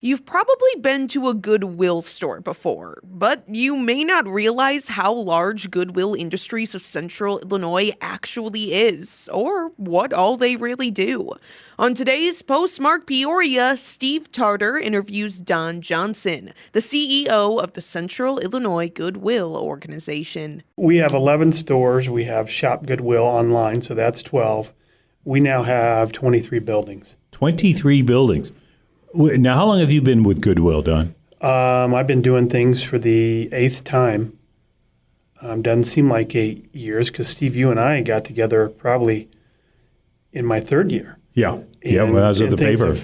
You've probably been to a Goodwill store before, but you may not realize how large Goodwill Industries of Central Illinois actually is, or what all they really do. On today's Postmark Peoria, Steve Tarter interviews Don Johnson, the CEO of the Central Illinois Goodwill Organization. We have 11 stores. We have Shop Goodwill online, so that's 12. We now have 23 buildings. 23 buildings. Now, how long have you been with Goodwill, Don? I've been doing things for the 8th time. Doesn't seem like 8 years because, Steve, you and I got together probably in my 3rd year. Yeah, as of the paper,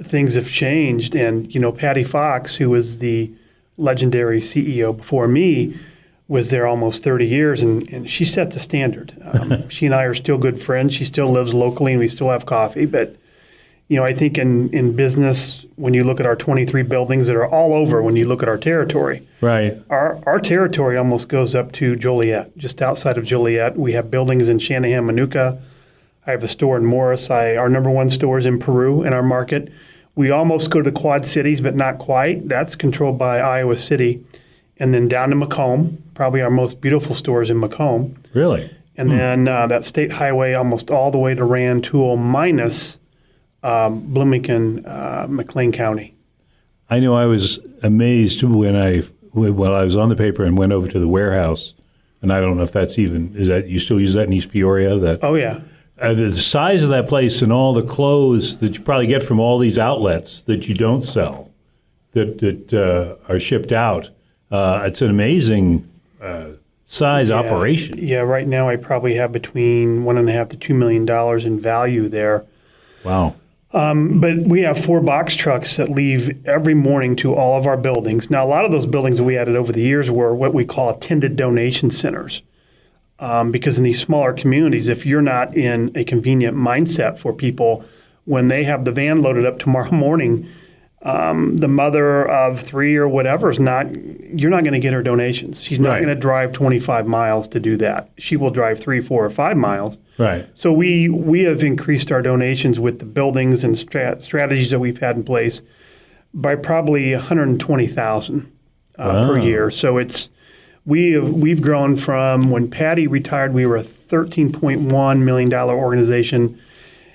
Things have changed. And, Patty Fox, who was the legendary CEO before me, was there almost 30 years, and she set the standard. She and I are still good friends. She still lives locally, and we still have coffee. But, I think in business, when you look at our 23 buildings that are all over, when you look at our territory, right, our territory almost goes up to Joliet, just outside of Joliet. We have buildings in Shanahan, Manuka. I have a store in Morris. Our number one store is in Peru in our market. We almost go to the Quad Cities, but not quite. That's controlled by Iowa City. And then down to Macomb, probably our most beautiful stores in Macomb. Really? And then that state highway almost all the way to Rantoul minus Bloomington, McLean County. I know I was amazed when I was on the paper and went over to the warehouse, and I don't know if you still use that in East Peoria? Oh, yeah. The size of that place and all the clothes that you probably get from all these outlets that you don't sell, that are shipped out. It's an amazing size operation. Yeah, right now I probably have between $1.5 to $2 million in value there. Wow. But we have 4 box trucks that leave every morning to all of our buildings. Now, a lot of those buildings that we added over the years were what we call attended donation centers. Because in these smaller communities, if you're not in a convenient mindset for people, when they have the van loaded up tomorrow morning, the mother of 3 or whatever you're not going to get her donations. She's not going to drive 25 miles to do that. She will drive 3, 4, or 5 miles. Right. So we have increased our donations with the buildings and strategies that we've had in place by probably 120,000 per year. So we've grown from when Patty retired, we were a $13.1 million organization.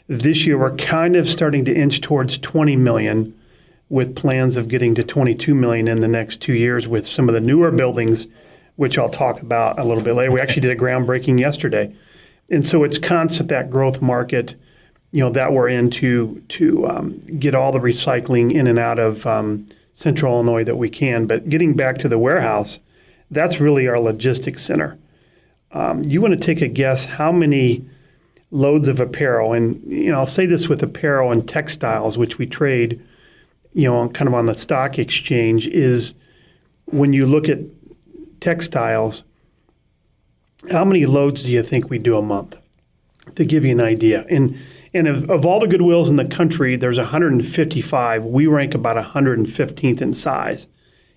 This year, we're kind of starting to inch towards 20 million with plans of getting to 22 million in the next 2 years with some of the newer buildings, which I'll talk about a little bit later. We actually did a groundbreaking yesterday. And so it's constant, that growth market, that we're in to get all the recycling in and out of Central Illinois that we can. But getting back to the warehouse, that's really our logistics center. You want to take a guess how many loads of apparel, and I'll say this with apparel and textiles, which we trade, kind of on the stock exchange, is when you look at textiles, how many loads do you think we do a month? To give you an idea. And of all the Goodwills in the country, there's 155. We rank about 115th in size.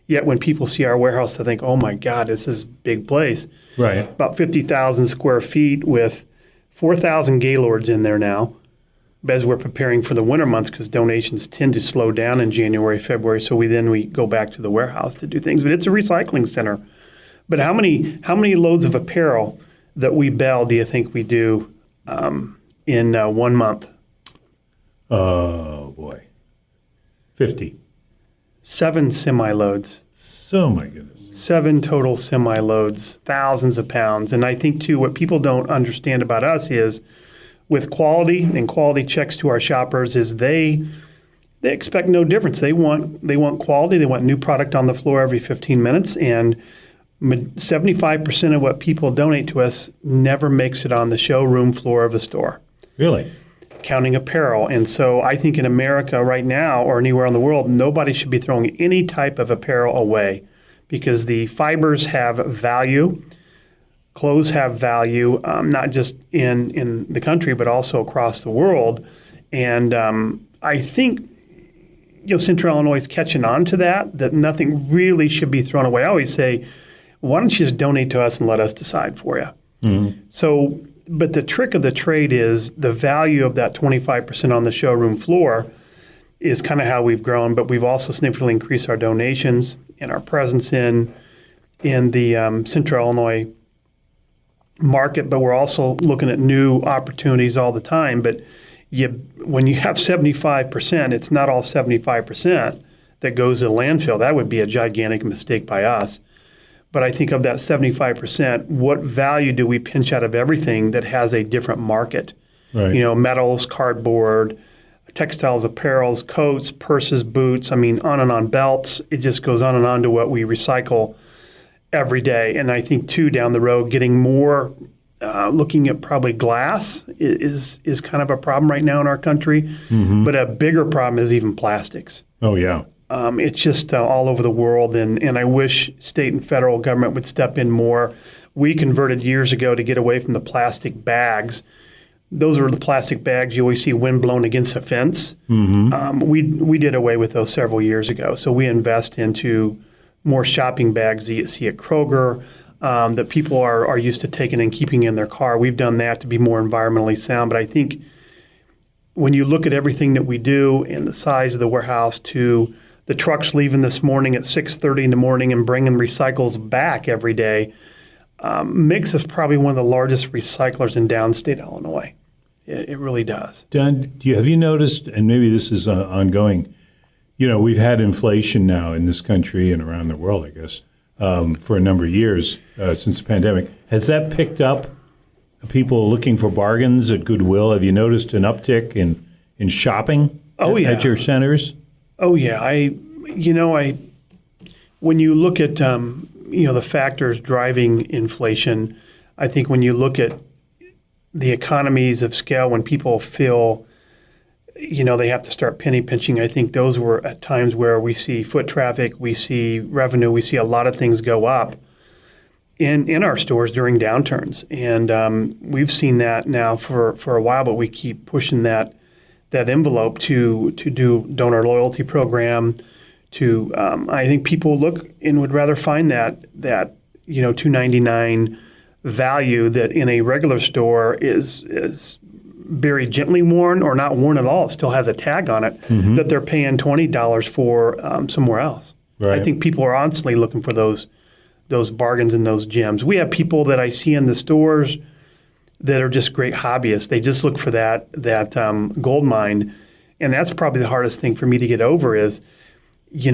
Yet when people see our warehouse, they think, oh, my God, this is a big place. Right. About 50,000 square feet with 4,000 Gaylords in there now, as we're preparing for the winter months because donations tend to slow down in January, February. So we go back to the warehouse to do things. But it's a recycling center. But how many loads of apparel that we bell do you think we do in 1 month? Oh, boy. 50. 7 semi-loads. So, my goodness. 7 total semi-loads, thousands of pounds. And I think, too, what people don't understand about us is with quality and quality checks to our shoppers is they expect no difference. They want quality. They want new product on the floor every 15 minutes. And 75% of what people donate to us never makes it on the showroom floor of a store. Really? Counting apparel. And so I think in America right now or anywhere in the world, nobody should be throwing any type of apparel away because the fibers have value. Clothes have value, not just in the country, but also across the world. And I think Central Illinois is catching on to that nothing really should be thrown away. I always say, why don't you just donate to us and let us decide for you? Mm-hmm. So, but the trick of the trade is the value of that 25% on the showroom floor is kind of how we've grown. But we've also significantly increased our donations and our presence in the Central Illinois market. But we're also looking at new opportunities all the time. But when you have 75%, it's not all 75% that goes to landfill. That would be a gigantic mistake by us. But I think of that 75%, what value do we pinch out of everything that has a different market? Right. Metals, cardboard, textiles, apparels, coats, purses, boots, on and on, belts. It just goes on and on to what we recycle every day. And I think, too, down the road, getting more, looking at probably glass is kind of a problem right now in our country. Mm-hmm. But a bigger problem is even plastics. Oh, yeah. It's just all over the world, and I wish state and federal government would step in more. We converted years ago to get away from the plastic bags. Those are the plastic bags you always see wind blown against a fence. Mm-hmm. We did away with those several years ago. So we invest into more shopping bags that you see at Kroger that people are used to taking and keeping in their car. We've done that to be more environmentally sound. But I think when you look at everything that we do and the size of the warehouse to the trucks leaving this morning at 6:30 in the morning and bringing recycles back every day, makes us probably one of the largest recyclers in downstate Illinois. It really does. Don, have you noticed, and maybe this is ongoing, we've had inflation now in this country and around the world, I guess, for a number of years since the pandemic. Has that picked up people looking for bargains at Goodwill? Have you noticed an uptick in shopping at your centers? Oh, yeah. When you look at, the factors driving inflation, I think when you look at the economies of scale, when people feel, they have to start penny pinching, I think those were at times where we see foot traffic, we see revenue, we see a lot of things go up in our stores during downturns. And we've seen that now for a while, but we keep pushing that envelope to do donor loyalty program. I think people look and would rather find that $2.99 value that in a regular store is very gently worn or not worn at all. It still has a tag on it that they're paying $20 for somewhere else. Right. I think people are honestly looking for those bargains and those gems. We have people that I see in the stores that are just great hobbyists. They just look for that gold mine. And that's probably the hardest thing for me to get over is,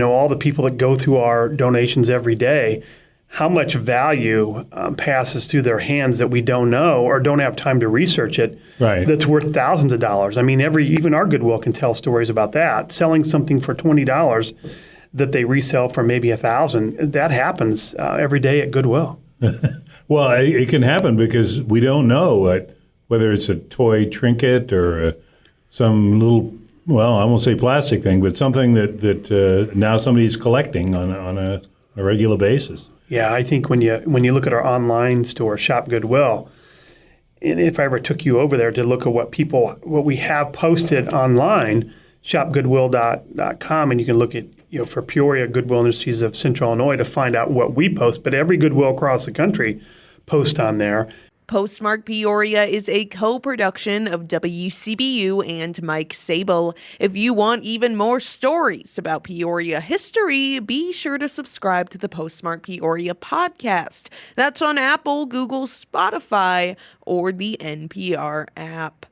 all the people that go through our donations every day, how much value passes through their hands that we don't know or don't have time to research it. Right. That's worth thousands of dollars. Even our Goodwill can tell stories about that. Selling something for $20 that they resell for maybe $1,000, that happens every day at Goodwill. Well, it can happen because we don't know whether it's a toy trinket or some little, I won't say plastic thing, but something that now somebody's collecting on a regular basis. Yeah, I think when you look at our online store, Shop Goodwill, and if I ever took you over there to look at what we have posted online, shopgoodwill.com, and you can look at for Peoria, Goodwill Industries of Central Illinois to find out what we post. But every Goodwill across the country posts on there. Postmark Peoria is a co-production of WCBU and Mike Sable. If you want even more stories about Peoria history, be sure to subscribe to the Postmark Peoria podcast. That's on Apple, Google, Spotify, or the NPR app.